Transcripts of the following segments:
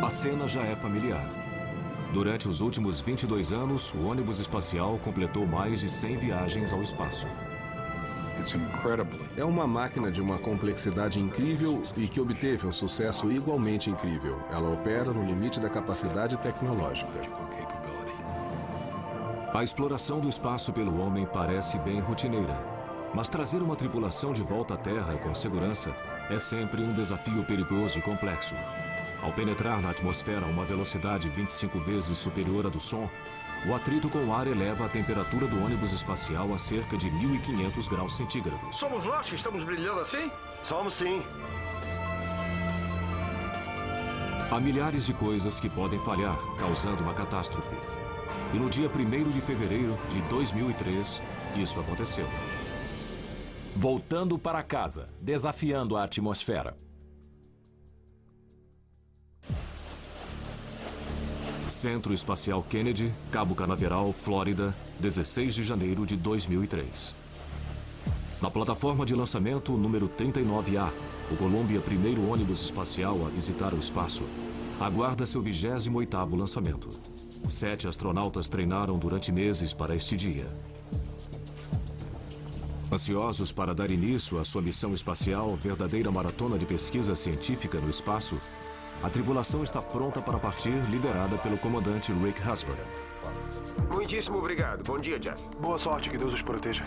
A cena já é familiar. Durante os últimos 22 anos, o ônibus espacial completou mais de 100 viagens ao espaço. É uma máquina de uma complexidade incrível e que obteve um sucesso igualmente incrível. Ela opera no limite da capacidade tecnológica. A exploração do espaço pelo homem parece bem rotineira, mas trazer uma tripulação de volta à Terra com segurança é sempre um desafio perigoso e complexo. Ao penetrar na atmosfera a uma velocidade 25 vezes superior à do som, o atrito com o ar eleva a temperatura do ônibus espacial a cerca de 1.500 graus centígrados. Somos nós que estamos brilhando assim? Somos sim. Há milhares de coisas que podem falhar, causando uma catástrofe. E no dia 1º de fevereiro de 2003, isso aconteceu. Voltando para casa, desafiando a atmosfera. Centro Espacial Kennedy, Cabo Canaveral, Flórida, 16 de janeiro de 2003. Na plataforma de lançamento número 39A, o Columbia, primeiro ônibus espacial a visitar o espaço, aguarda seu 28º lançamento. 7 astronautas treinaram durante meses para este dia. Ansiosos para dar início à sua missão espacial, verdadeira maratona de pesquisa científica no espaço, a tripulação está pronta para partir, liderada pelo comandante Rick Husband. Muitíssimo obrigado. Bom dia, Jeff. Boa sorte, que Deus os proteja.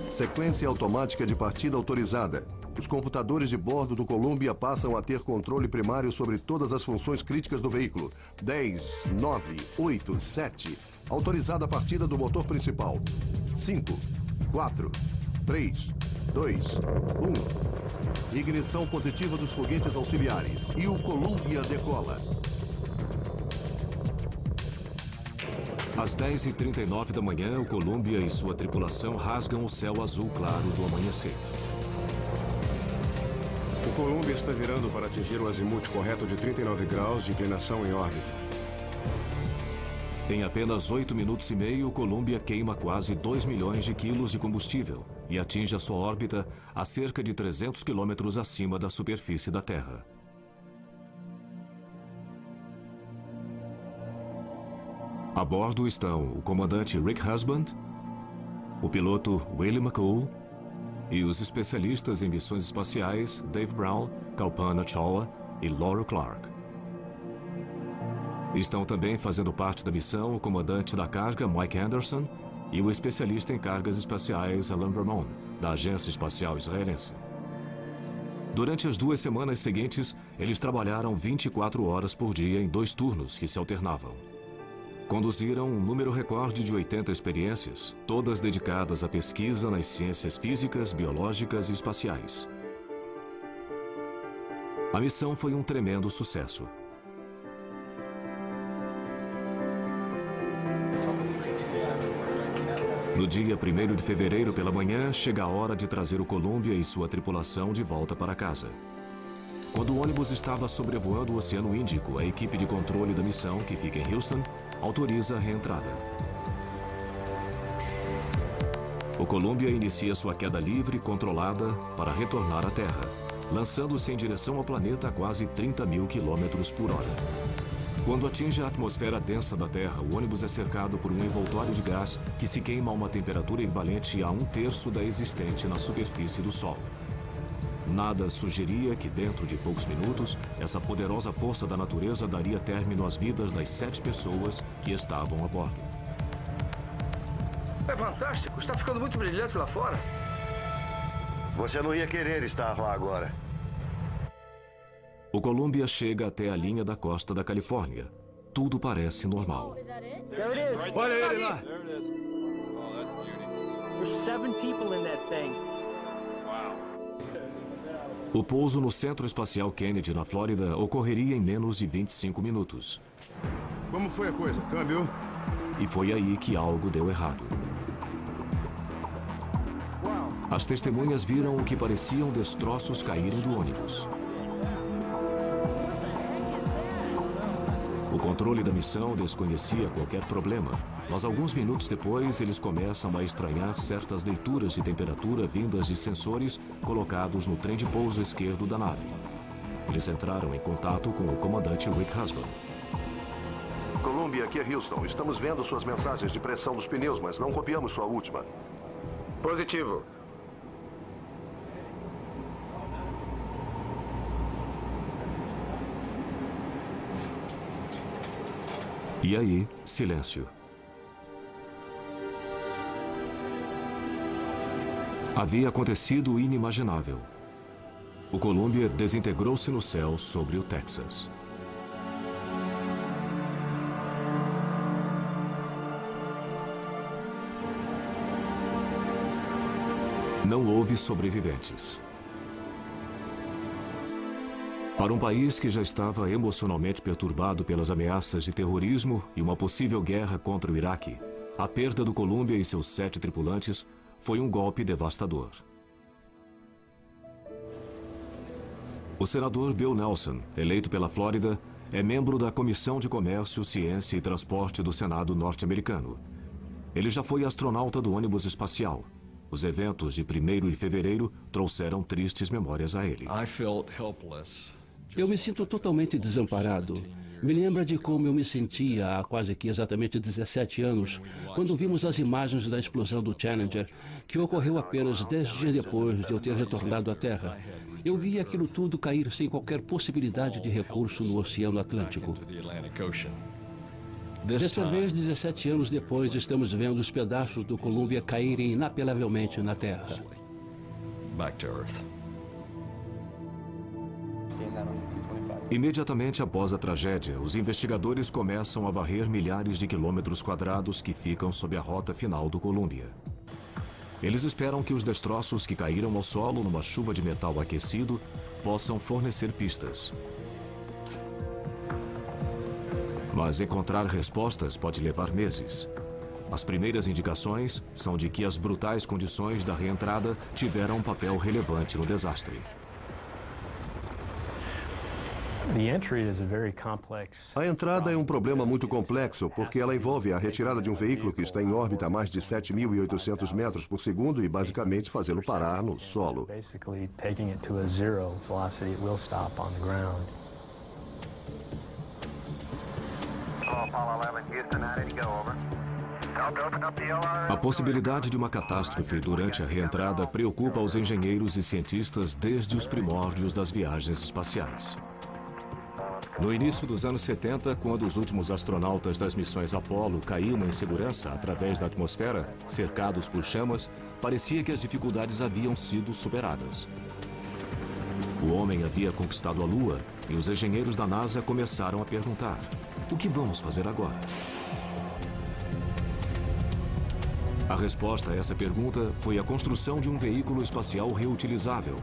Sequência automática de partida autorizada. Os computadores de bordo do Columbia passam a ter controle primário sobre todas as funções críticas do veículo. 10, 9, 8, 7. Autorizada a partida do motor principal. 5, 4, 3, 2, 1. Ignição positiva dos foguetes auxiliares. E o Columbia decola. Às 10h39 da manhã, o Columbia e sua tripulação rasgam o céu azul claro do amanhecer. O Columbia está virando para atingir o azimuth correto de 39 graus de inclinação em órbita. Em apenas 8 minutos e meio, o Columbia queima quase 2 milhões de quilos de combustível e atinge a sua órbita a cerca de 300 quilômetros acima da superfície da Terra. A bordo estão o comandante Rick Husband, o piloto Willie McCool e os especialistas em missões espaciais Dave Brown, Kalpana Chawla e Laura Clark. Estão também fazendo parte da missão o comandante da carga Mike Anderson e o especialista em cargas espaciais Alan Vermon, da Agência Espacial Israelense. Durante as 2 semanas seguintes, eles trabalharam 24 horas por dia em 2 turnos que se alternavam. Conduziram um número recorde de 80 experiências, todas dedicadas à pesquisa nas ciências físicas, biológicas e espaciais. A missão foi um tremendo sucesso. No dia 1º de fevereiro pela manhã, chega a hora de trazer o Columbia e sua tripulação de volta para casa. Quando o ônibus estava sobrevoando o Oceano Índico, a equipe de controle da missão, que fica em Houston, autoriza a reentrada. O Columbia inicia sua queda livre, controlada, para retornar à Terra, lançando-se em direção ao planeta a quase 30.000 km por hora. Quando atinge a atmosfera densa da Terra, o ônibus é cercado por um envoltório de gás que se queima a uma temperatura equivalente a 1/3 da existente na superfície do Sol. Nada sugeria que, dentro de poucos minutos, essa poderosa força da natureza daria término às vidas das 7 pessoas que estavam a bordo. É fantástico. Está ficando muito brilhante lá fora. Você não ia querer estar lá agora. O Columbia chega até a linha da costa da Califórnia. Tudo parece normal. Olha ele lá! There's 7 people in that thing. O pouso no Centro Espacial Kennedy, na Flórida, ocorreria em menos de 25 minutos. Como foi a coisa? Câmbio? E foi aí que algo deu errado. As testemunhas viram o que pareciam destroços caírem do ônibus. O controle da missão desconhecia qualquer problema, mas alguns minutos depois eles começam a estranhar certas leituras de temperatura vindas de sensores colocados no trem de pouso esquerdo da nave. Eles entraram em contato com o comandante Rick Husband. Columbia, aqui é Houston. Estamos vendo suas mensagens de pressão dos pneus, mas não copiamos sua última. Positivo. E aí, silêncio. Havia acontecido o inimaginável. O Columbia desintegrou-se no céu sobre o Texas. Não houve sobreviventes. Para um país que já estava emocionalmente perturbado pelas ameaças de terrorismo e uma possível guerra contra o Iraque, a perda do Columbia e seus 7 tripulantes foi um golpe devastador. O senador Bill Nelson, eleito pela Flórida, é membro da Comissão de Comércio, Ciência e Transporte do Senado norte-americano. Ele já foi astronauta do ônibus espacial. Os eventos de 1º de fevereiro trouxeram tristes memórias a ele. Eu me sinto totalmente desamparado. Me lembra de como eu me sentia há quase que exatamente 17 anos, quando vimos as imagens da explosão do Challenger, que ocorreu apenas 10 dias depois de eu ter retornado à Terra. Eu vi aquilo tudo cair sem qualquer possibilidade de recurso no Oceano Atlântico. Desta vez, 17 anos depois, estamos vendo os pedaços do Columbia caírem inapelavelmente na Terra. Imediatamente após a tragédia, os investigadores começam a varrer milhares de quilômetros quadrados que ficam sob a rota final do Columbia. Eles esperam que os destroços que caíram ao solo numa chuva de metal aquecido possam fornecer pistas. Mas encontrar respostas pode levar meses. As primeiras indicações são de que as brutais condições da reentrada tiveram um papel relevante no desastre. A entrada é um problema muito complexo, porque ela envolve a retirada de um veículo que está em órbita a mais de 7.800 metros por segundo e basicamente fazê-lo parar no solo. A possibilidade de uma catástrofe durante a reentrada preocupa os engenheiros e cientistas desde os primórdios das viagens espaciais. No início dos anos 70, quando os últimos astronautas das missões Apollo caíam em segurança através da atmosfera, cercados por chamas, parecia que as dificuldades haviam sido superadas. O homem havia conquistado a Lua e os engenheiros da NASA começaram a perguntar: o que vamos fazer agora? A resposta a essa pergunta foi a construção de um veículo espacial reutilizável,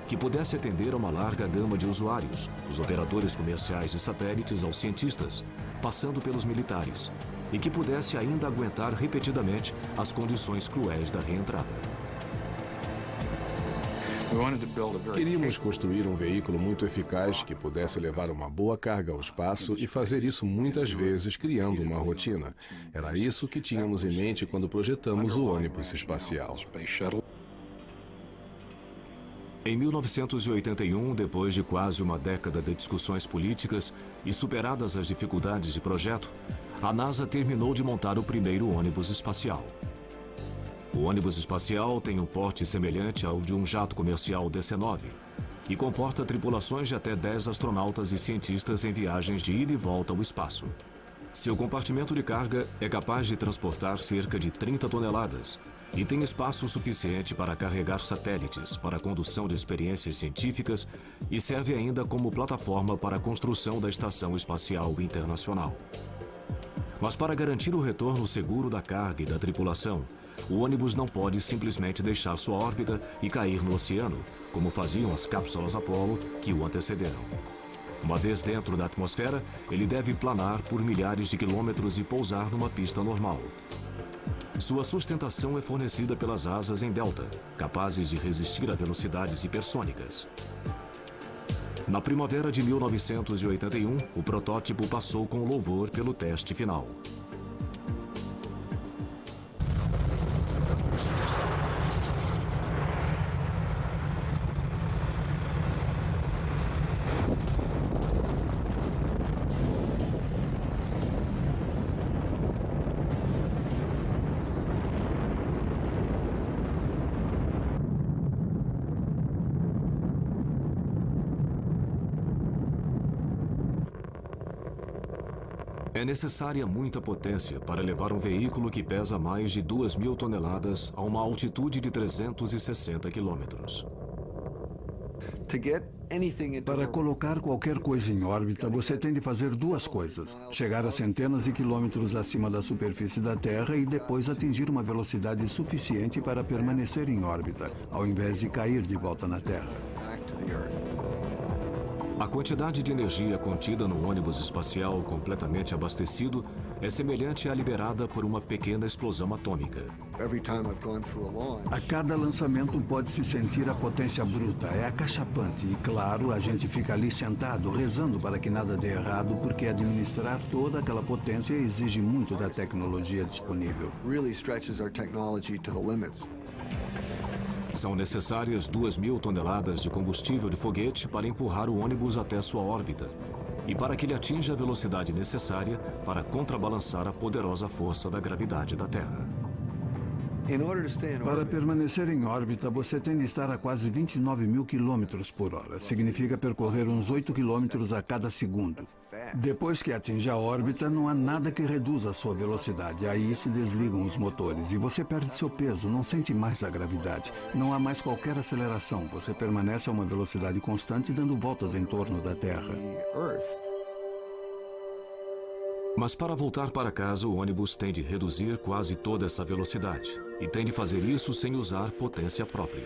que pudesse atender a uma larga gama de usuários, dos operadores comerciais de satélites aos cientistas, passando pelos militares, e que pudesse ainda aguentar repetidamente as condições cruéis da reentrada. Queríamos construir um veículo muito eficaz que pudesse levar uma boa carga ao espaço e fazer isso muitas vezes criando uma rotina. Era isso que tínhamos em mente quando projetamos o ônibus espacial. Em 1981, depois de quase uma década de discussões políticas e superadas as dificuldades de projeto, a NASA terminou de montar o primeiro ônibus espacial. O ônibus espacial tem um porte semelhante ao de um jato comercial DC-9 e comporta tripulações de até 10 astronautas e cientistas em viagens de ida e volta ao espaço. Seu compartimento de carga é capaz de transportar cerca de 30 toneladas e tem espaço suficiente para carregar satélites para a condução de experiências científicas e serve ainda como plataforma para a construção da Estação Espacial Internacional. Mas para garantir o retorno seguro da carga e da tripulação, o ônibus não pode simplesmente deixar sua órbita e cair no oceano, como faziam as cápsulas Apollo que o antecederam. Uma vez dentro da atmosfera, ele deve planar por milhares de quilômetros e pousar numa pista normal. Sua sustentação é fornecida pelas asas em delta, capazes de resistir a velocidades hipersônicas. Na primavera de 1981, o protótipo passou com louvor pelo teste final. É necessária muita potência para levar um veículo que pesa mais de 2.000 toneladas a uma altitude de 360 quilômetros. Para colocar qualquer coisa em órbita, você tem de fazer duas coisas: chegar a centenas de quilômetros acima da superfície da Terra e depois atingir uma velocidade suficiente para permanecer em órbita, ao invés de cair de volta na Terra. A quantidade de energia contida no ônibus espacial completamente abastecido é semelhante à liberada por uma pequena explosão atômica. A cada lançamento pode-se sentir a potência bruta, é acachapante e, claro, a gente fica ali sentado, rezando para que nada dê errado, porque administrar toda aquela potência exige muito da tecnologia disponível. São necessárias 2.000 toneladas de combustível de foguete para empurrar o ônibus até sua órbita e para que ele atinja a velocidade necessária para contrabalançar a poderosa força da gravidade da Terra. Para permanecer em órbita, você tem de estar a quase 29.000 quilômetros por hora. Significa percorrer uns 8 quilômetros a cada segundo. Depois que atinge a órbita, não há nada que reduza a sua velocidade. Aí se desligam os motores e você perde seu peso, não sente mais a gravidade. Não há mais qualquer aceleração. Você permanece a uma velocidade constante, dando voltas em torno da Terra. Mas para voltar para casa, o ônibus tem de reduzir quase toda essa velocidade e tem de fazer isso sem usar potência própria.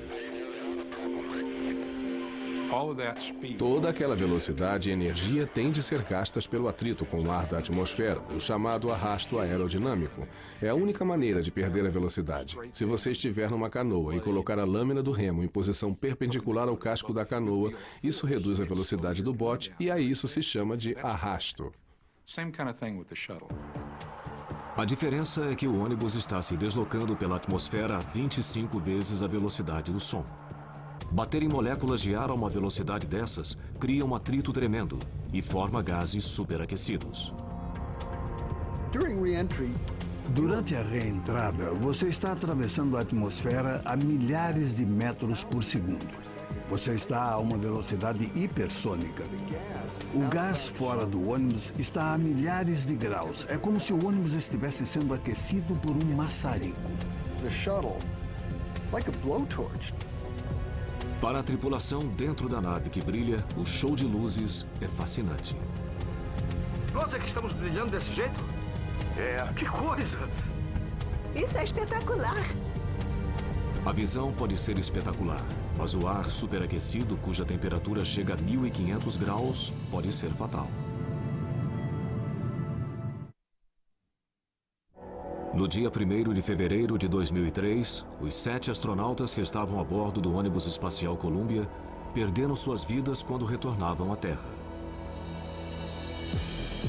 Toda aquela velocidade e energia tem de ser gastas pelo atrito com o ar da atmosfera, o chamado arrasto aerodinâmico. É a única maneira de perder a velocidade. Se você estiver numa canoa e colocar a lâmina do remo em posição perpendicular ao casco da canoa, isso reduz a velocidade do bote e a isso se chama de arrasto. A diferença é que o ônibus está se deslocando pela atmosfera a 25 vezes a velocidade do som. Bater em moléculas de ar a uma velocidade dessas cria um atrito tremendo e forma gases superaquecidos. Durante a reentrada, você está atravessando a atmosfera a milhares de metros por segundo. Você está a uma velocidade hipersônica. O gás fora do ônibus está a milhares de graus. É como se o ônibus estivesse sendo aquecido por um maçarico. Para a tripulação dentro da nave que brilha, o show de luzes é fascinante. Nós é que estamos brilhando desse jeito? Que coisa! Isso é espetacular! A visão pode ser espetacular, mas o ar superaquecido, cuja temperatura chega a 1.500 graus, pode ser fatal. No dia 1º de fevereiro de 2003, os 7 astronautas que estavam a bordo do ônibus espacial Columbia perderam suas vidas quando retornavam à Terra.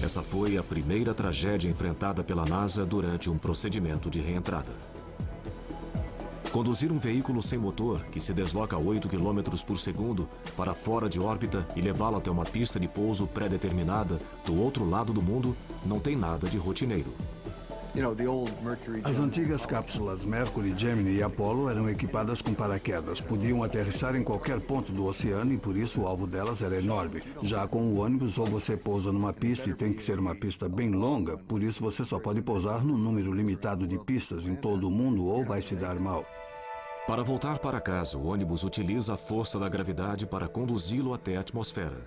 Essa foi a primeira tragédia enfrentada pela NASA durante um procedimento de reentrada. Conduzir um veículo sem motor, que se desloca a 8 km por segundo, para fora de órbita e levá-lo até uma pista de pouso pré-determinada do outro lado do mundo, não tem nada de rotineiro. As antigas cápsulas Mercury, Gemini e Apollo eram equipadas com paraquedas. Podiam aterrissar em qualquer ponto do oceano e por isso o alvo delas era enorme. Já com o ônibus, ou você pousa numa pista e tem que ser uma pista bem longa, por isso você só pode pousar num número limitado de pistas em todo o mundo ou vai se dar mal. Para voltar para casa, o ônibus utiliza a força da gravidade para conduzi-lo até a atmosfera.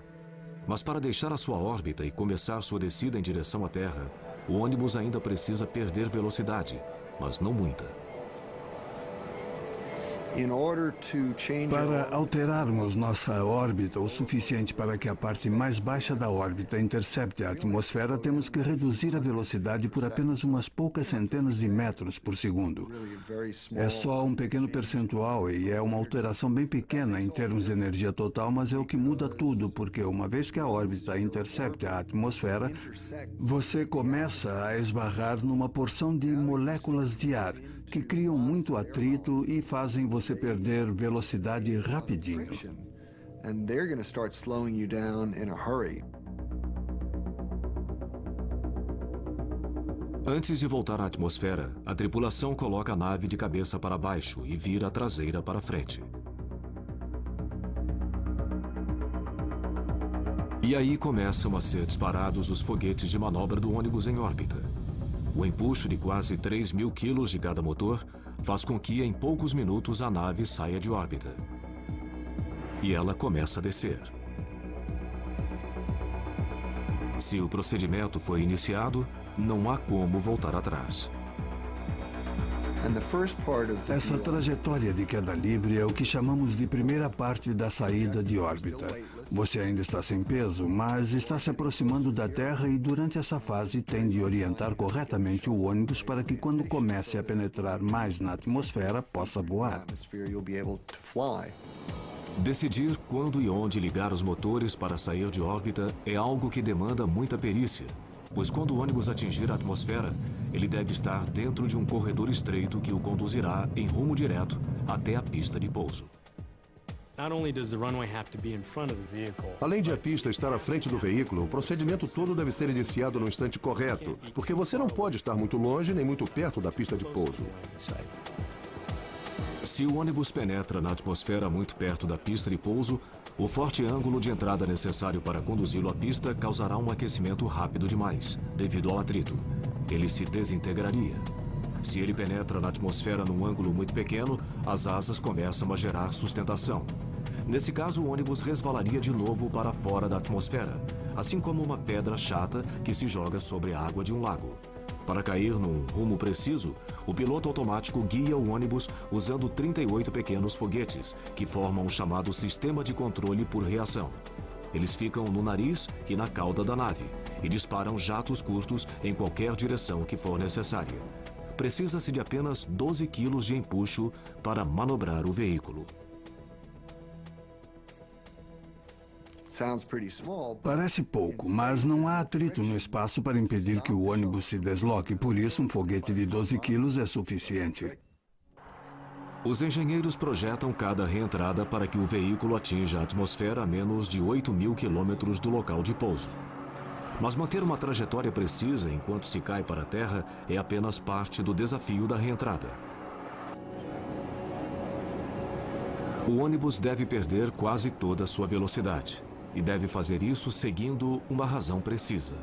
Mas para deixar a sua órbita e começar sua descida em direção à Terra, o ônibus ainda precisa perder velocidade, mas não muita. Para alterarmos nossa órbita o suficiente para que a parte mais baixa da órbita intercepte a atmosfera, temos que reduzir a velocidade por apenas umas poucas centenas de metros por segundo. É só um pequeno percentual e é uma alteração bem pequena em termos de energia total, mas é o que muda tudo, porque uma vez que a órbita intercepte a atmosfera, você começa a esbarrar numa porção de moléculas de ar que criam muito atrito e fazem você perder velocidade rapidinho. Antes de voltar à atmosfera, a tripulação coloca a nave de cabeça para baixo e vira a traseira para frente. E aí começam a ser disparados os foguetes de manobra do ônibus em órbita. O empuxo de quase 3.000 quilos de cada motor faz com que, em poucos minutos, a nave saia de órbita. E ela começa a descer. Se o procedimento foi iniciado, não há como voltar atrás. Essa trajetória de queda livre é o que chamamos de primeira parte da saída de órbita. Você ainda está sem peso, mas está se aproximando da Terra e durante essa fase tem de orientar corretamente o ônibus para que quando comece a penetrar mais na atmosfera, possa voar. Decidir quando e onde ligar os motores para sair de órbita é algo que demanda muita perícia, pois quando o ônibus atingir a atmosfera, ele deve estar dentro de um corredor estreito que o conduzirá em rumo direto até a pista de pouso. Além de a pista estar à frente do veículo, o procedimento todo deve ser iniciado no instante correto, porque você não pode estar muito longe nem muito perto da pista de pouso. Se o ônibus penetra na atmosfera muito perto da pista de pouso, o forte ângulo de entrada necessário para conduzi-lo à pista causará um aquecimento rápido demais, devido ao atrito. Ele se desintegraria. Se ele penetra na atmosfera num ângulo muito pequeno, as asas começam a gerar sustentação. Nesse caso, o ônibus resvalaria de novo para fora da atmosfera, assim como uma pedra chata que se joga sobre a água de um lago. Para cair num rumo preciso, o piloto automático guia o ônibus usando 38 pequenos foguetes, que formam o chamado sistema de controle por reação. Eles ficam no nariz e na cauda da nave e disparam jatos curtos em qualquer direção que for necessária. Precisa-se de apenas 12 quilos de empuxo para manobrar o veículo. Parece pouco, mas não há atrito no espaço para impedir que o ônibus se desloque, por isso um foguete de 12 quilos é suficiente. Os engenheiros projetam cada reentrada para que o veículo atinja a atmosfera a menos de 8.000 quilômetros do local de pouso. Mas manter uma trajetória precisa enquanto se cai para a Terra é apenas parte do desafio da reentrada. O ônibus deve perder quase toda a sua velocidade e deve fazer isso seguindo uma razão precisa.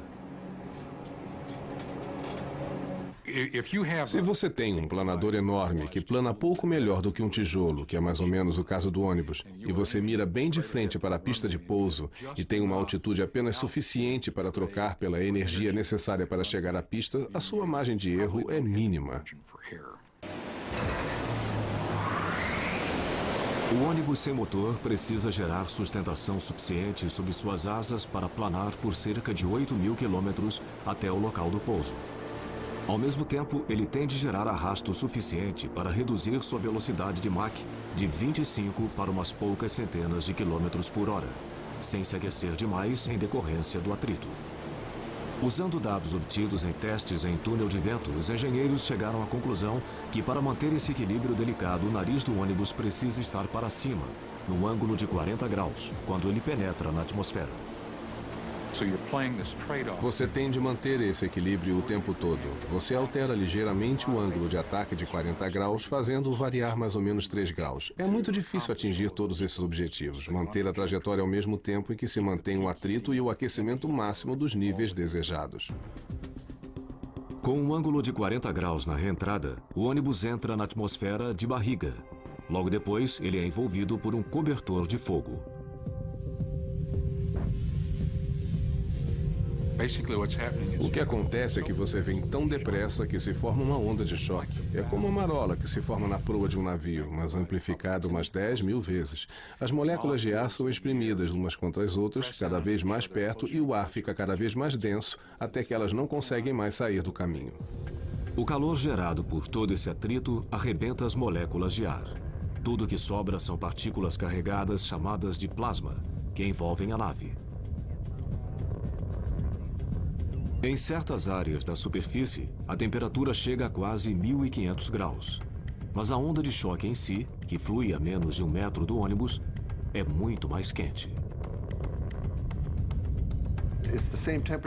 Se você tem um planador enorme que plana pouco melhor do que um tijolo, que é mais ou menos o caso do ônibus, e você mira bem de frente para a pista de pouso e tem uma altitude apenas suficiente para trocar pela energia necessária para chegar à pista, a sua margem de erro é mínima. O ônibus sem motor precisa gerar sustentação suficiente sob suas asas para planar por cerca de 8.000 quilômetros até o local do pouso. Ao mesmo tempo, ele tem de gerar arrasto suficiente para reduzir sua velocidade de Mach de 25 para umas poucas centenas de quilômetros por hora, sem se aquecer demais em decorrência do atrito. Usando dados obtidos em testes em túnel de vento, os engenheiros chegaram à conclusão que para manter esse equilíbrio delicado, o nariz do ônibus precisa estar para cima, num ângulo de 40 graus, quando ele penetra na atmosfera. Você tem de manter esse equilíbrio o tempo todo. Você altera ligeiramente o ângulo de ataque de 40 graus, fazendo-o variar mais ou menos 3 graus. É muito difícil atingir todos esses objetivos, manter a trajetória ao mesmo tempo em que se mantém o atrito e o aquecimento máximo dos níveis desejados. Com um ângulo de 40 graus na reentrada, o ônibus entra na atmosfera de barriga. Logo depois, ele é envolvido por um cobertor de fogo. O que acontece é que você vem tão depressa que se forma uma onda de choque. É como uma marola que se forma na proa de um navio, mas amplificado umas 10.000 vezes. As moléculas de ar são espremidas umas contra as outras, cada vez mais perto, e o ar fica cada vez mais denso, até que elas não conseguem mais sair do caminho. O calor gerado por todo esse atrito arrebenta as moléculas de ar. Tudo que sobra são partículas carregadas chamadas de plasma, que envolvem a nave. Em certas áreas da superfície, a temperatura chega a quase 1.500 graus. Mas a onda de choque em si, que flui a menos de 1 metro do ônibus, é muito mais quente.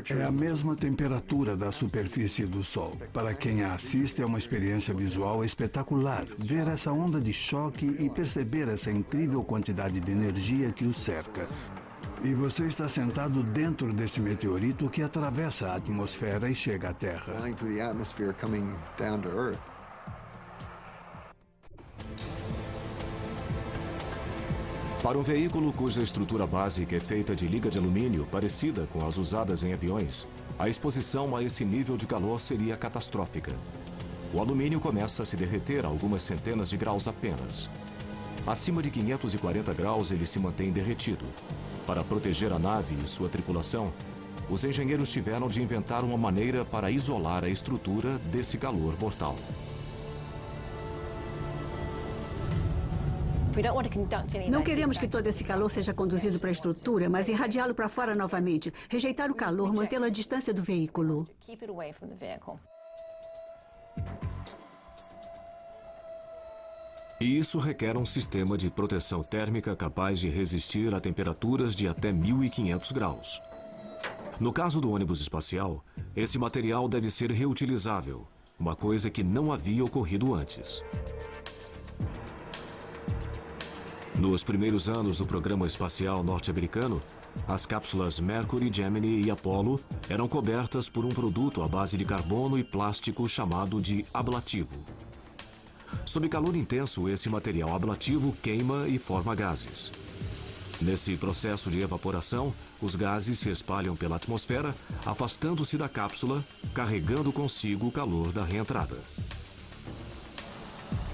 É a mesma temperatura da superfície do Sol. Para quem a assiste, é uma experiência visual espetacular. Ver essa onda de choque e perceber essa incrível quantidade de energia que o cerca. E você está sentado dentro desse meteorito que atravessa a atmosfera e chega à Terra. Para um veículo cuja estrutura básica é feita de liga de alumínio, parecida com as usadas em aviões, a exposição a esse nível de calor seria catastrófica. O alumínio começa a se derreter a algumas centenas de graus apenas. Acima de 540 graus ele se mantém derretido. Para proteger a nave e sua tripulação, os engenheiros tiveram de inventar uma maneira para isolar a estrutura desse calor mortal. Não queremos que todo esse calor seja conduzido para a estrutura, mas irradiá-lo para fora novamente. Rejeitar o calor, mantê-lo à distância do veículo. E isso requer um sistema de proteção térmica capaz de resistir a temperaturas de até 1.500 graus. No caso do ônibus espacial, esse material deve ser reutilizável, uma coisa que não havia ocorrido antes. Nos primeiros anos do programa espacial norte-americano, as cápsulas Mercury, Gemini e Apollo eram cobertas por um produto à base de carbono e plástico chamado de ablativo. Sob calor intenso, esse material ablativo queima e forma gases. Nesse processo de evaporação, os gases se espalham pela atmosfera, afastando-se da cápsula, carregando consigo o calor da reentrada.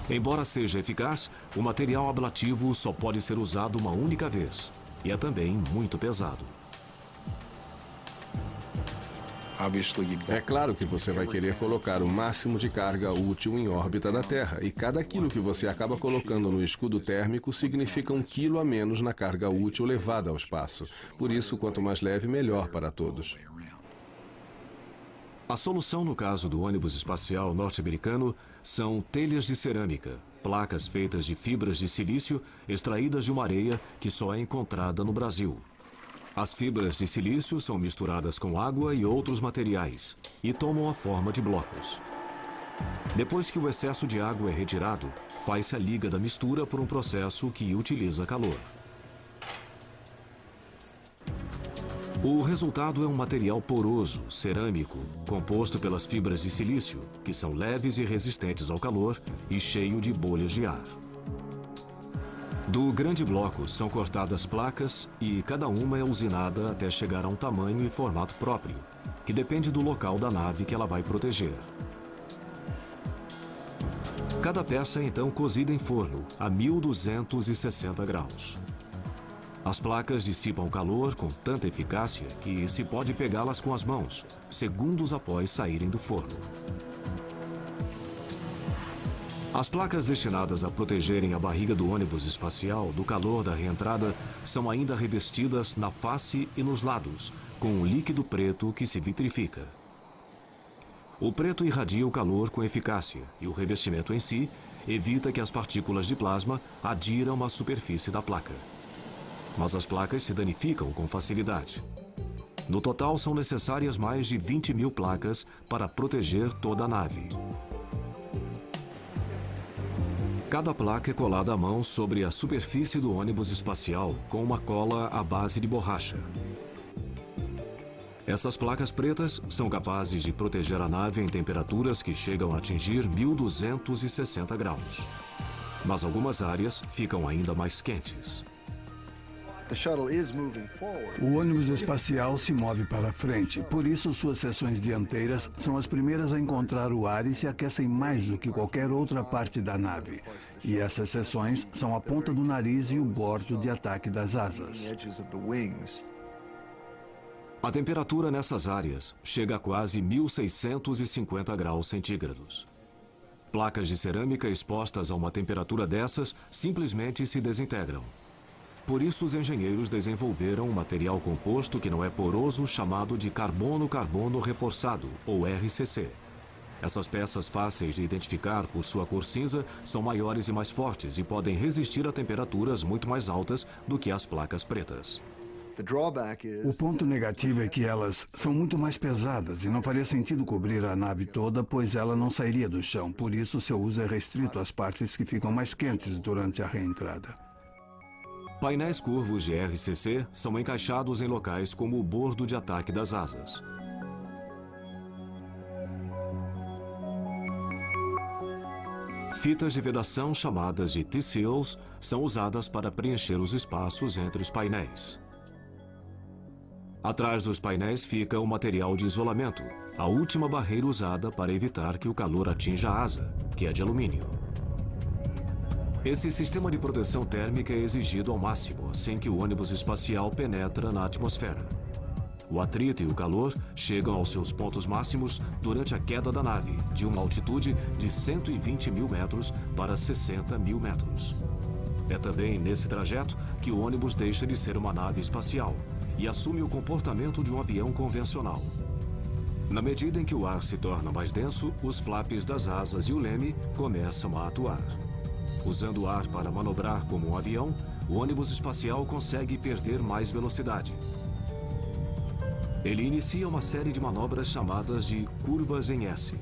Embora seja eficaz, o material ablativo só pode ser usado uma única vez, e é também muito pesado. É claro que você vai querer colocar o máximo de carga útil em órbita da Terra, e cada quilo que você acaba colocando no escudo térmico significa 1 quilo a menos na carga útil levada ao espaço. Por isso, quanto mais leve, melhor para todos. A solução no caso do ônibus espacial norte-americano são telhas de cerâmica, placas feitas de fibras de silício extraídas de uma areia que só é encontrada no Brasil. As fibras de silício são misturadas com água e outros materiais e tomam a forma de blocos. Depois que o excesso de água é retirado, faz-se a liga da mistura por um processo que utiliza calor. O resultado é um material poroso, cerâmico, composto pelas fibras de silício, que são leves e resistentes ao calor e cheio de bolhas de ar. Do grande bloco são cortadas placas e cada uma é usinada até chegar a um tamanho e formato próprio, que depende do local da nave que ela vai proteger. Cada peça é então cozida em forno a 1.260 graus. As placas dissipam o calor com tanta eficácia que se pode pegá-las com as mãos, segundos após saírem do forno. As placas destinadas a protegerem a barriga do ônibus espacial do calor da reentrada são ainda revestidas na face e nos lados, com um líquido preto que se vitrifica. O preto irradia o calor com eficácia e o revestimento em si evita que as partículas de plasma adiram à superfície da placa. Mas as placas se danificam com facilidade. No total, são necessárias mais de 20.000 placas para proteger toda a nave. Cada placa é colada à mão sobre a superfície do ônibus espacial com uma cola à base de borracha. Essas placas pretas são capazes de proteger a nave em temperaturas que chegam a atingir 1.260 graus. Mas algumas áreas ficam ainda mais quentes. O ônibus espacial se move para frente, por isso suas seções dianteiras são as primeiras a encontrar o ar e se aquecem mais do que qualquer outra parte da nave. E essas seções são a ponta do nariz e o bordo de ataque das asas. A temperatura nessas áreas chega a quase 1.650 graus centígrados. Placas de cerâmica expostas a uma temperatura dessas simplesmente se desintegram. Por isso, os engenheiros desenvolveram um material composto que não é poroso chamado de carbono-carbono reforçado, ou RCC. Essas peças fáceis de identificar por sua cor cinza são maiores e mais fortes e podem resistir a temperaturas muito mais altas do que as placas pretas. O ponto negativo é que elas são muito mais pesadas e não faria sentido cobrir a nave toda, pois ela não sairia do chão. Por isso, seu uso é restrito às partes que ficam mais quentes durante a reentrada. Painéis curvos de RCC são encaixados em locais como o bordo de ataque das asas. Fitas de vedação chamadas de T-seals são usadas para preencher os espaços entre os painéis. Atrás dos painéis fica o material de isolamento, a última barreira usada para evitar que o calor atinja a asa, que é de alumínio. Esse sistema de proteção térmica é exigido ao máximo, sem que o ônibus espacial penetre na atmosfera. O atrito e o calor chegam aos seus pontos máximos durante a queda da nave, de uma altitude de 120 mil metros para 60 mil metros. É também nesse trajeto que o ônibus deixa de ser uma nave espacial e assume o comportamento de um avião convencional. Na medida em que o ar se torna mais denso, os flaps das asas e o leme começam a atuar. Usando o ar para manobrar como um avião, o ônibus espacial consegue perder mais velocidade. Ele inicia uma série de manobras chamadas de curvas em S.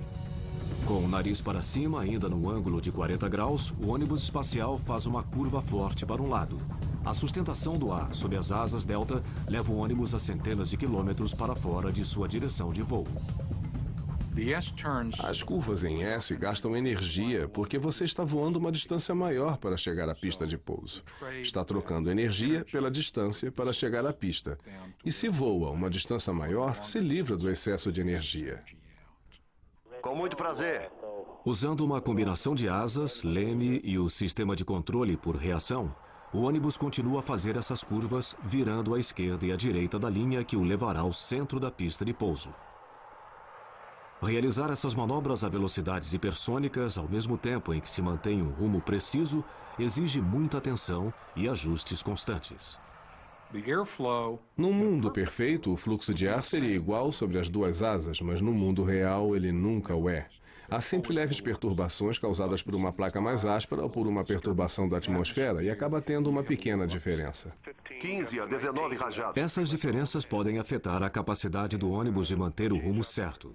Com o nariz para cima, ainda no ângulo de 40 graus, o ônibus espacial faz uma curva forte para um lado. A sustentação do ar sob as asas delta leva o ônibus a centenas de quilômetros para fora de sua direção de voo. As curvas em S gastam energia porque você está voando uma distância maior para chegar à pista de pouso. Está trocando energia pela distância para chegar à pista. E se voa uma distância maior, se livra do excesso de energia. Com muito prazer. Usando uma combinação de asas, leme e o sistema de controle por reação, o ônibus continua a fazer essas curvas, virando à esquerda e à direita da linha que o levará ao centro da pista de pouso. Realizar essas manobras a velocidades hipersônicas, ao mesmo tempo em que se mantém um rumo preciso, exige muita atenção e ajustes constantes. No mundo perfeito, o fluxo de ar seria igual sobre as duas asas, mas no mundo real ele nunca o é. Há sempre leves perturbações causadas por uma placa mais áspera ou por uma perturbação da atmosfera e acaba tendo uma pequena diferença. 15 a 19 rajadas. Essas diferenças podem afetar a capacidade do ônibus de manter o rumo certo.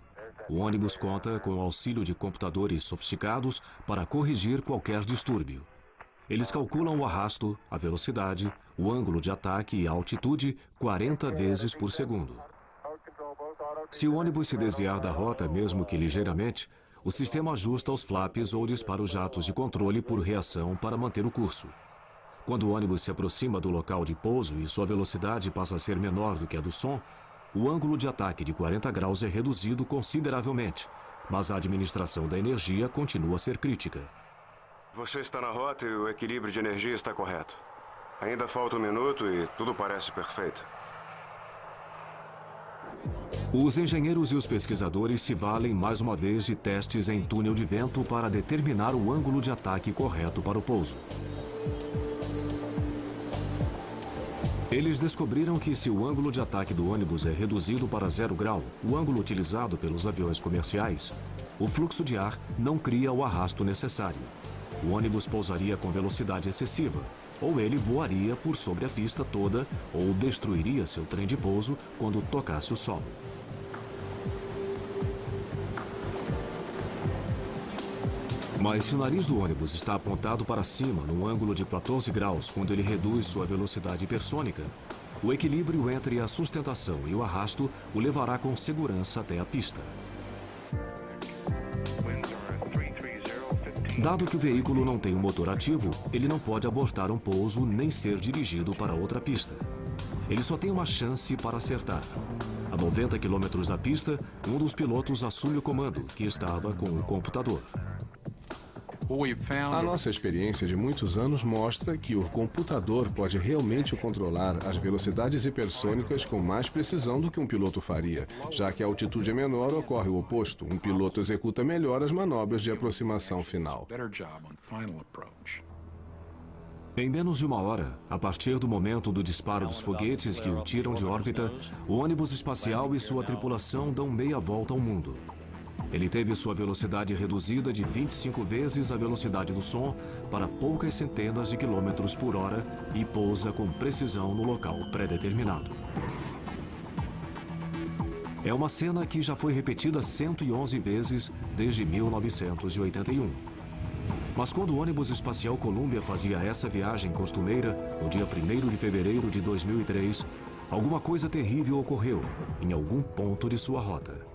O ônibus conta com o auxílio de computadores sofisticados para corrigir qualquer distúrbio. Eles calculam o arrasto, a velocidade, o ângulo de ataque e a altitude 40 vezes por segundo. Se o ônibus se desviar da rota, mesmo que ligeiramente, o sistema ajusta os flaps ou dispara os jatos de controle por reação para manter o curso. Quando o ônibus se aproxima do local de pouso e sua velocidade passa a ser menor do que a do som, o ângulo de ataque de 40 graus é reduzido consideravelmente, mas a administração da energia continua a ser crítica. Você está na rota e o equilíbrio de energia está correto. Ainda falta 1 minuto e tudo parece perfeito. Os engenheiros e os pesquisadores se valem mais uma vez de testes em túnel de vento para determinar o ângulo de ataque correto para o pouso. Eles descobriram que se o ângulo de ataque do ônibus é reduzido para 0 grau, o ângulo utilizado pelos aviões comerciais, o fluxo de ar não cria o arrasto necessário. O ônibus pousaria com velocidade excessiva, ou ele voaria por sobre a pista toda, ou destruiria seu trem de pouso quando tocasse o solo. Mas se o nariz do ônibus está apontado para cima num ângulo de 14 graus quando ele reduz sua velocidade hipersônica, o equilíbrio entre a sustentação e o arrasto o levará com segurança até a pista. Dado que o veículo não tem um motor ativo, ele não pode abortar um pouso nem ser dirigido para outra pista. Ele só tem uma chance para acertar. A 90 km da pista, um dos pilotos assume o comando, que estava com o computador. A nossa experiência de muitos anos mostra que o computador pode realmente controlar as velocidades hipersônicas com mais precisão do que um piloto faria, já que a altitude é menor, ocorre o oposto. Um piloto executa melhor as manobras de aproximação final. Em menos de 1 hora, a partir do momento do disparo dos foguetes que o tiram de órbita, o ônibus espacial e sua tripulação dão meia volta ao mundo. Ele teve sua velocidade reduzida de 25 vezes a velocidade do som para poucas centenas de quilômetros por hora e pousa com precisão no local pré-determinado. É uma cena que já foi repetida 111 vezes desde 1981. Mas quando o ônibus espacial Columbia fazia essa viagem costumeira, no dia 1º de fevereiro de 2003, alguma coisa terrível ocorreu em algum ponto de sua rota.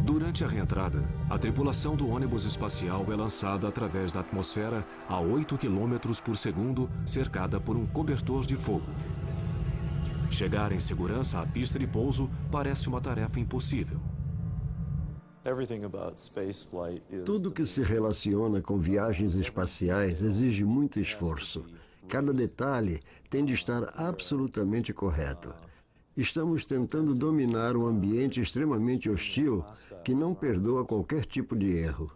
Durante a reentrada, a tripulação do ônibus espacial é lançada através da atmosfera a 8 km por segundo, cercada por um cobertor de fogo. Chegar em segurança à pista de pouso parece uma tarefa impossível. Tudo que se relaciona com viagens espaciais exige muito esforço. Cada detalhe tem de estar absolutamente correto. Estamos tentando dominar um ambiente extremamente hostil que não perdoa qualquer tipo de erro.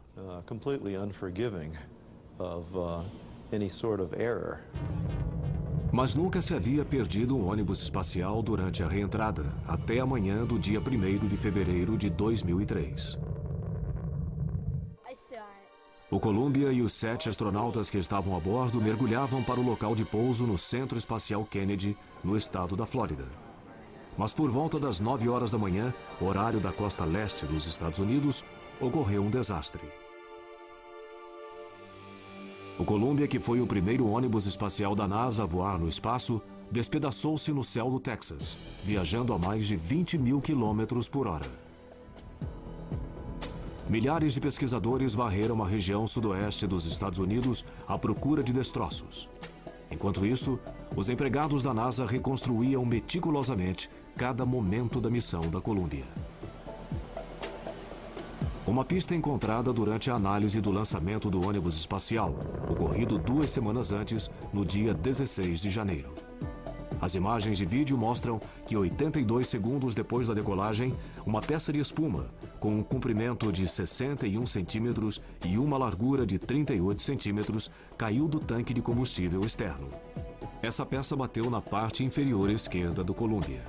Mas nunca se havia perdido um ônibus espacial durante a reentrada, até a manhã do dia 1º de fevereiro de 2003. O Columbia e os 7 astronautas que estavam a bordo mergulhavam para o local de pouso no Centro Espacial Kennedy, no estado da Flórida. Mas por volta das 9 horas da manhã, horário da costa leste dos Estados Unidos, ocorreu um desastre. O Columbia, que foi o primeiro ônibus espacial da NASA a voar no espaço, despedaçou-se no céu do Texas, viajando a mais de 20 mil quilômetros por hora. Milhares de pesquisadores varreram a região sudoeste dos Estados Unidos à procura de destroços. Enquanto isso, os empregados da NASA reconstruíam meticulosamente cada momento da missão da Columbia. Uma pista encontrada durante a análise do lançamento do ônibus espacial, ocorrido 2 semanas antes, no dia 16 de janeiro. As imagens de vídeo mostram que 82 segundos depois da decolagem, uma peça de espuma, com um comprimento de 61 centímetros e uma largura de 38 centímetros, caiu do tanque de combustível externo. Essa peça bateu na parte inferior esquerda do Columbia.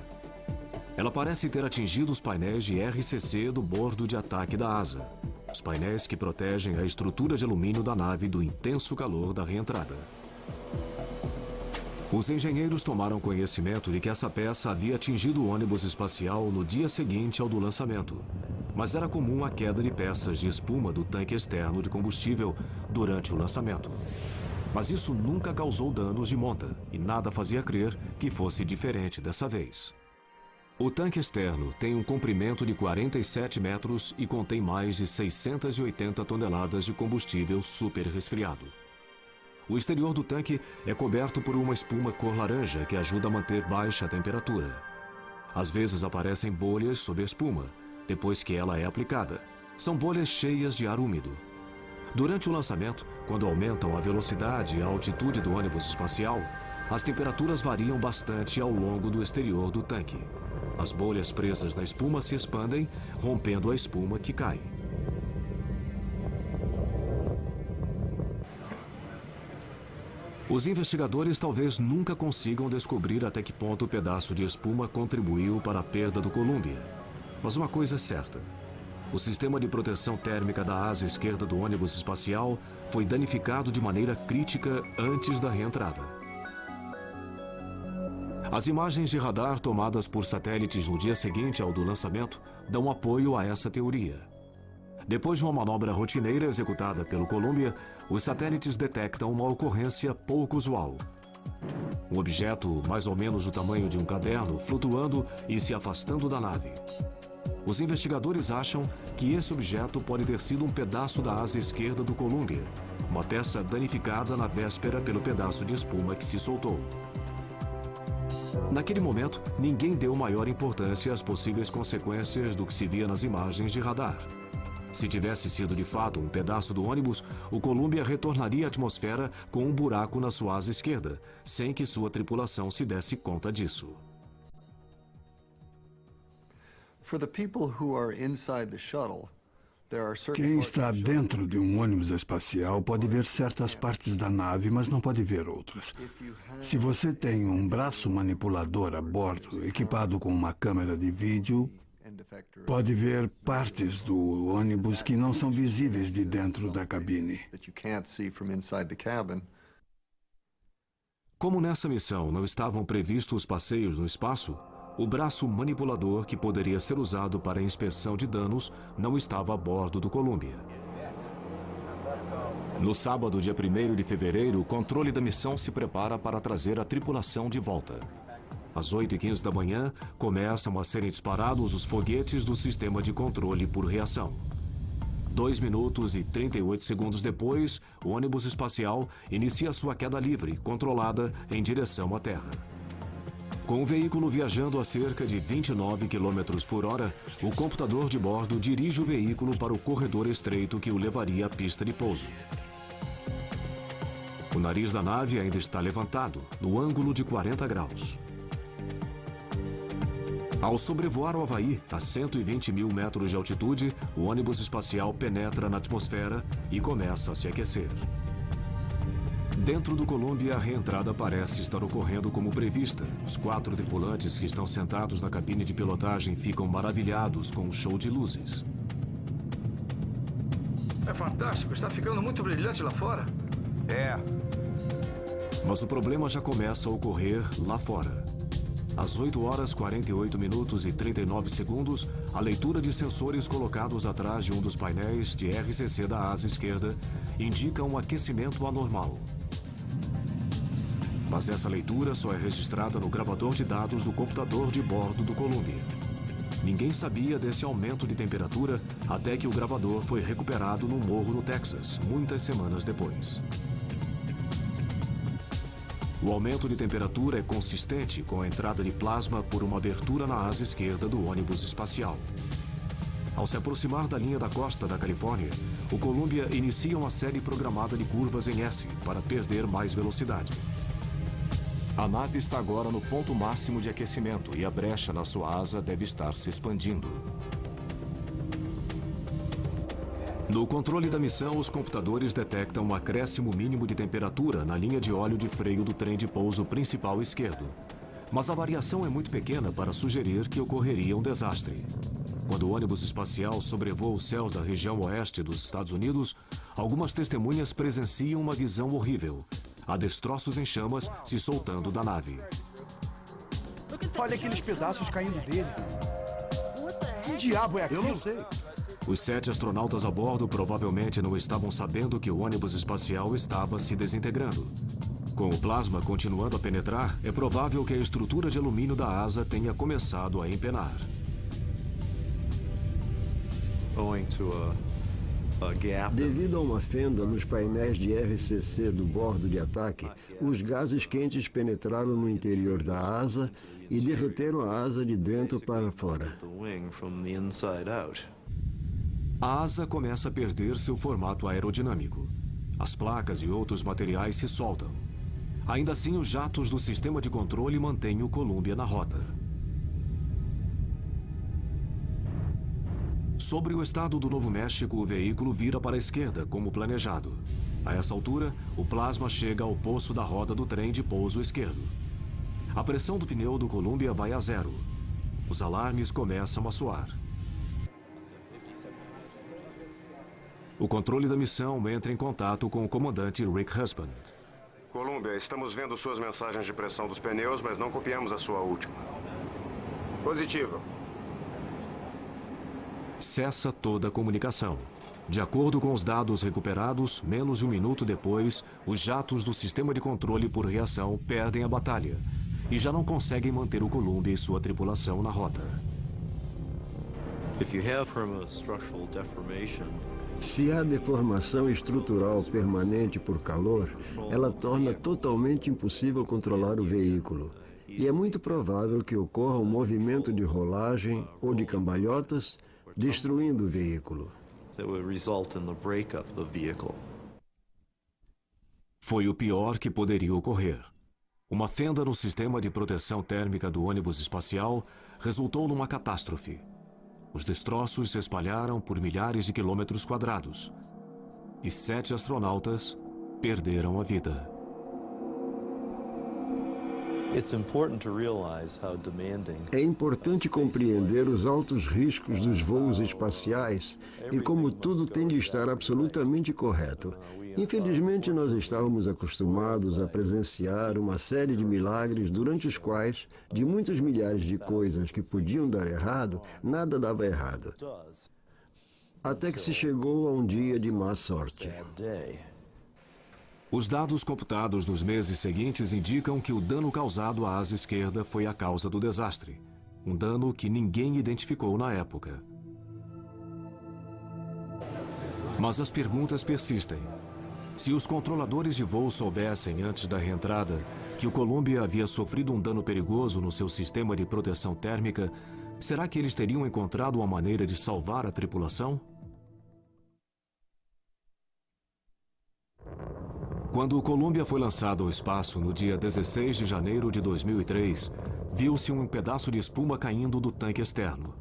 Ela parece ter atingido os painéis de RCC do bordo de ataque da asa, os painéis que protegem a estrutura de alumínio da nave do intenso calor da reentrada. Os engenheiros tomaram conhecimento de que essa peça havia atingido o ônibus espacial no dia seguinte ao do lançamento, mas era comum a queda de peças de espuma do tanque externo de combustível durante o lançamento. Mas isso nunca causou danos de monta e nada fazia crer que fosse diferente dessa vez. O tanque externo tem um comprimento de 47 metros e contém mais de 680 toneladas de combustível super resfriado. O exterior do tanque é coberto por uma espuma cor laranja que ajuda a manter baixa temperatura. Às vezes aparecem bolhas sob a espuma, depois que ela é aplicada. São bolhas cheias de ar úmido. Durante o lançamento, quando aumentam a velocidade e a altitude do ônibus espacial, as temperaturas variam bastante ao longo do exterior do tanque. As bolhas presas na espuma se expandem, rompendo a espuma que cai. Os investigadores talvez nunca consigam descobrir até que ponto o pedaço de espuma contribuiu para a perda do Columbia. Mas uma coisa é certa: o sistema de proteção térmica da asa esquerda do ônibus espacial foi danificado de maneira crítica antes da reentrada. As imagens de radar tomadas por satélites no dia seguinte ao do lançamento dão apoio a essa teoria. Depois de uma manobra rotineira executada pelo Columbia, os satélites detectam uma ocorrência pouco usual. Um objeto mais ou menos do tamanho de um caderno flutuando e se afastando da nave. Os investigadores acham que esse objeto pode ter sido um pedaço da asa esquerda do Columbia, uma peça danificada na véspera pelo pedaço de espuma que se soltou. Naquele momento, ninguém deu maior importância às possíveis consequências do que se via nas imagens de radar. Se tivesse sido de fato um pedaço do ônibus, o Columbia retornaria à atmosfera com um buraco na sua asa esquerda, sem que sua tripulação se desse conta disso. Quem está dentro de um ônibus espacial pode ver certas partes da nave, mas não pode ver outras. Se você tem um braço manipulador a bordo, equipado com uma câmera de vídeo, pode ver partes do ônibus que não são visíveis de dentro da cabine. Como nessa missão não estavam previstos passeios no espaço, o braço manipulador que poderia ser usado para a inspeção de danos não estava a bordo do Columbia. No sábado, dia 1º de fevereiro, o controle da missão se prepara para trazer a tripulação de volta. Às 8h15 da manhã, começam a serem disparados os foguetes do sistema de controle por reação. 2 minutos e 38 segundos depois, o ônibus espacial inicia sua queda livre, controlada, em direção à Terra. Com o veículo viajando a cerca de 29 km por hora, o computador de bordo dirige o veículo para o corredor estreito que o levaria à pista de pouso. O nariz da nave ainda está levantado, no ângulo de 40 graus. Ao sobrevoar o Havaí, a 120 mil metros de altitude, o ônibus espacial penetra na atmosfera e começa a se aquecer. Dentro do Columbia, a reentrada parece estar ocorrendo como prevista. Os 4 tripulantes que estão sentados na cabine de pilotagem ficam maravilhados com o show de luzes. É fantástico, está ficando muito brilhante lá fora. É. Mas o problema já começa a ocorrer lá fora. Às 8 horas 48 minutos e 39 segundos, a leitura de sensores colocados atrás de um dos painéis de RCC da asa esquerda indica um aquecimento anormal. Mas essa leitura só é registrada no gravador de dados do computador de bordo do Columbia. Ninguém sabia desse aumento de temperatura até que o gravador foi recuperado num morro no Texas, muitas semanas depois. O aumento de temperatura é consistente com a entrada de plasma por uma abertura na asa esquerda do ônibus espacial. Ao se aproximar da linha da costa da Califórnia, o Columbia inicia uma série programada de curvas em S para perder mais velocidade. A nave está agora no ponto máximo de aquecimento e a brecha na sua asa deve estar se expandindo. No controle da missão, os computadores detectam um acréscimo mínimo de temperatura na linha de óleo de freio do trem de pouso principal esquerdo. Mas a variação é muito pequena para sugerir que ocorreria um desastre. Quando o ônibus espacial sobrevoa os céus da região oeste dos Estados Unidos, algumas testemunhas presenciam uma visão horrível. Há destroços em chamas se soltando da nave. Olha aqueles pedaços caindo dele. Que diabo é aquilo? Eu não sei. Os 7 astronautas a bordo provavelmente não estavam sabendo que o ônibus espacial estava se desintegrando. Com o plasma continuando a penetrar, é provável que a estrutura de alumínio da asa tenha começado a empenar. Devido a uma fenda nos painéis de RCC do bordo de ataque, os gases quentes penetraram no interior da asa e derreteram a asa de dentro para fora. A asa começa a perder seu formato aerodinâmico. As placas e outros materiais se soltam. Ainda assim, os jatos do sistema de controle mantêm o Columbia na rota. Sobre o estado do Novo México, o veículo vira para a esquerda, como planejado. A essa altura, o plasma chega ao poço da roda do trem de pouso esquerdo. A pressão do pneu do Columbia vai a 0. Os alarmes começam a soar. O controle da missão entra em contato com o comandante Rick Husband. Columbia, estamos vendo suas mensagens de pressão dos pneus, mas não copiamos a sua última. Positivo. Cessa toda a comunicação. De acordo com os dados recuperados, menos de 1 minuto depois, os jatos do sistema de controle por reação perdem a batalha e já não conseguem manter o Columbia e sua tripulação na rota. Se há deformação estrutural permanente por calor, ela torna totalmente impossível controlar o veículo. E é muito provável que ocorra um movimento de rolagem ou de cambalhotas, destruindo o veículo. Foi o pior que poderia ocorrer. Uma fenda no sistema de proteção térmica do ônibus espacial resultou numa catástrofe. Os destroços se espalharam por milhares de quilômetros quadrados. E 7 astronautas perderam a vida. É importante compreender os altos riscos dos voos espaciais e como tudo tem de estar absolutamente correto. Infelizmente, nós estávamos acostumados a presenciar uma série de milagres durante os quais, de muitos milhares de coisas que podiam dar errado, nada dava errado. Até que se chegou a um dia de má sorte. Os dados computados nos meses seguintes indicam que o dano causado à asa esquerda foi a causa do desastre. Um dano que ninguém identificou na época. Mas as perguntas persistem. Se os controladores de voo soubessem antes da reentrada que o Columbia havia sofrido um dano perigoso no seu sistema de proteção térmica, será que eles teriam encontrado uma maneira de salvar a tripulação? Quando o Columbia foi lançado ao espaço no dia 16 de janeiro de 2003, viu-se um pedaço de espuma caindo do tanque externo.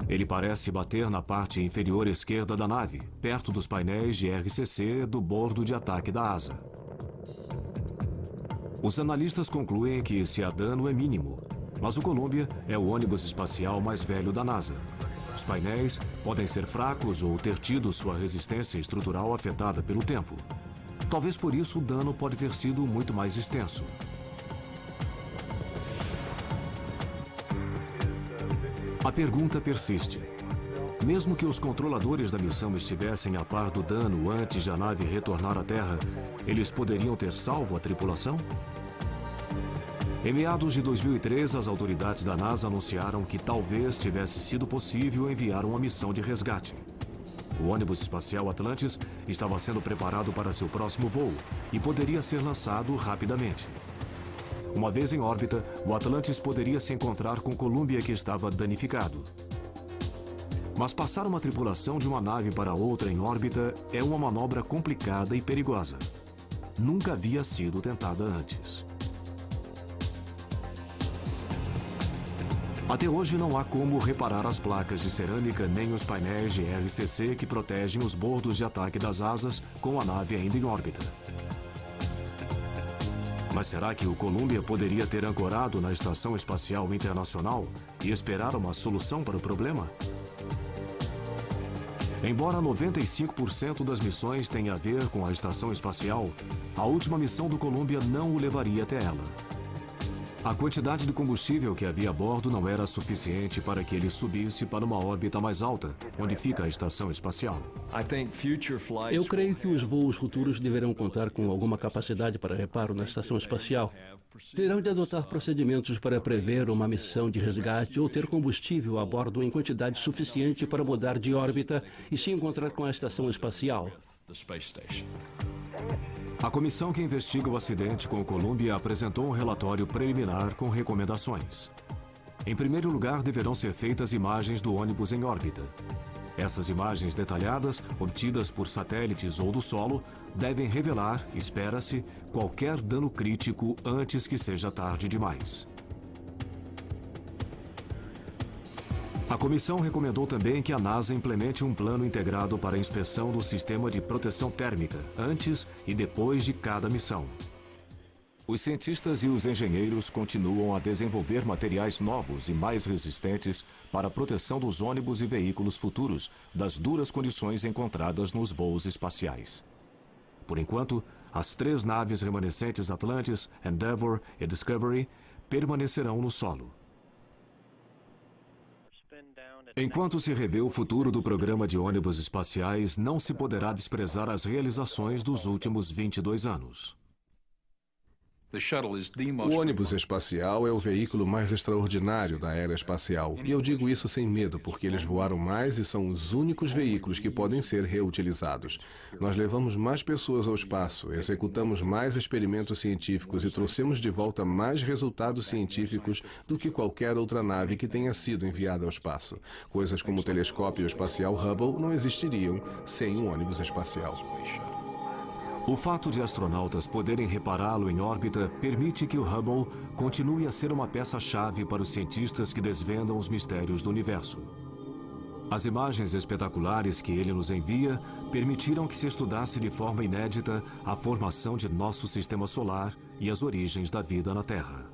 Ele parece bater na parte inferior esquerda da nave, perto dos painéis de RCC do bordo de ataque da asa. Os analistas concluem que esse dano é mínimo, mas o Columbia é o ônibus espacial mais velho da NASA. Os painéis podem ser fracos ou ter tido sua resistência estrutural afetada pelo tempo. Talvez por isso o dano pode ter sido muito mais extenso. A pergunta persiste. Mesmo que os controladores da missão estivessem a par do dano antes de a nave retornar à Terra, eles poderiam ter salvo a tripulação? Em meados de 2003, as autoridades da NASA anunciaram que talvez tivesse sido possível enviar uma missão de resgate. O ônibus espacial Atlantis estava sendo preparado para seu próximo voo e poderia ser lançado rapidamente. Uma vez em órbita, o Atlantis poderia se encontrar com Columbia, que estava danificado. Mas passar uma tripulação de uma nave para outra em órbita é uma manobra complicada e perigosa. Nunca havia sido tentada antes. Até hoje não há como reparar as placas de cerâmica nem os painéis de RCC que protegem os bordos de ataque das asas com a nave ainda em órbita. Mas será que o Columbia poderia ter ancorado na Estação Espacial Internacional e esperar uma solução para o problema? Embora 95% das missões tenha a ver com a Estação Espacial, a última missão do Columbia não o levaria até ela. A quantidade de combustível que havia a bordo não era suficiente para que ele subisse para uma órbita mais alta, onde fica a estação espacial. Eu creio que os voos futuros deverão contar com alguma capacidade para reparo na estação espacial. Terão de adotar procedimentos para prever uma missão de resgate ou ter combustível a bordo em quantidade suficiente para mudar de órbita e se encontrar com a estação espacial. A comissão que investiga o acidente com o Columbia apresentou um relatório preliminar com recomendações. Em primeiro lugar, deverão ser feitas imagens do ônibus em órbita. Essas imagens detalhadas, obtidas por satélites ou do solo, devem revelar, espera-se, qualquer dano crítico antes que seja tarde demais. A comissão recomendou também que a NASA implemente um plano integrado para a inspeção do sistema de proteção térmica, antes e depois de cada missão. Os cientistas e os engenheiros continuam a desenvolver materiais novos e mais resistentes para a proteção dos ônibus e veículos futuros das duras condições encontradas nos voos espaciais. Por enquanto, as 3 naves remanescentes Atlantis, Endeavour e Discovery permanecerão no solo. Enquanto se revê o futuro do programa de ônibus espaciais, não se poderá desprezar as realizações dos últimos 22 anos. O ônibus espacial é o veículo mais extraordinário da era espacial. E eu digo isso sem medo, porque eles voaram mais e são os únicos veículos que podem ser reutilizados. Nós levamos mais pessoas ao espaço, executamos mais experimentos científicos e trouxemos de volta mais resultados científicos do que qualquer outra nave que tenha sido enviada ao espaço. Coisas como o telescópio espacial Hubble não existiriam sem um ônibus espacial. O fato de astronautas poderem repará-lo em órbita permite que o Hubble continue a ser uma peça-chave para os cientistas que desvendam os mistérios do universo. As imagens espetaculares que ele nos envia permitiram que se estudasse de forma inédita a formação de nosso sistema solar e as origens da vida na Terra.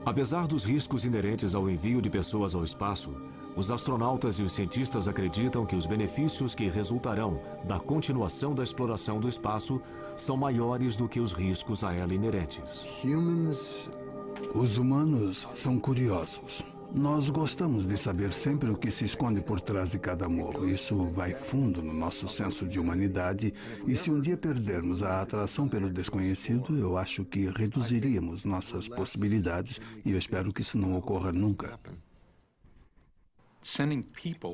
Apesar dos riscos inerentes ao envio de pessoas ao espaço, os astronautas e os cientistas acreditam que os benefícios que resultarão da continuação da exploração do espaço são maiores do que os riscos a ela inerentes. Os humanos são curiosos. Nós gostamos de saber sempre o que se esconde por trás de cada morro. Isso vai fundo no nosso senso de humanidade e se um dia perdermos a atração pelo desconhecido, eu acho que reduziríamos nossas possibilidades e eu espero que isso não ocorra nunca.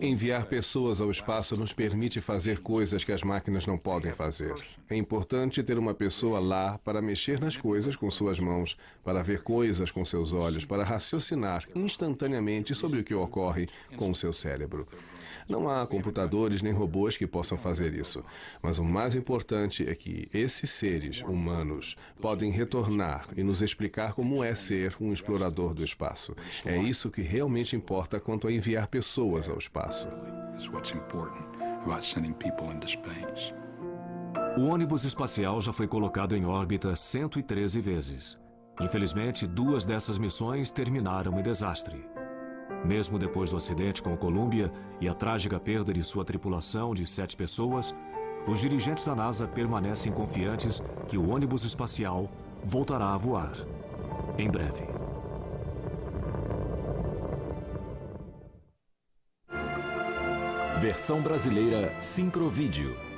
Enviar pessoas ao espaço nos permite fazer coisas que as máquinas não podem fazer. É importante ter uma pessoa lá para mexer nas coisas com suas mãos, para ver coisas com seus olhos, para raciocinar instantaneamente sobre o que ocorre com o seu cérebro. Não há computadores nem robôs que possam fazer isso. Mas o mais importante é que esses seres humanos podem retornar e nos explicar como é ser um explorador do espaço. É isso que realmente importa quanto a enviar pessoas ao espaço. O ônibus espacial já foi colocado em órbita 113 vezes. Infelizmente, 2 dessas missões terminaram em desastre. Mesmo depois do acidente com o Columbia e a trágica perda de sua tripulação de 7 pessoas, os dirigentes da NASA permanecem confiantes que o ônibus espacial voltará a voar em breve. Versão brasileira Sincrovídeo.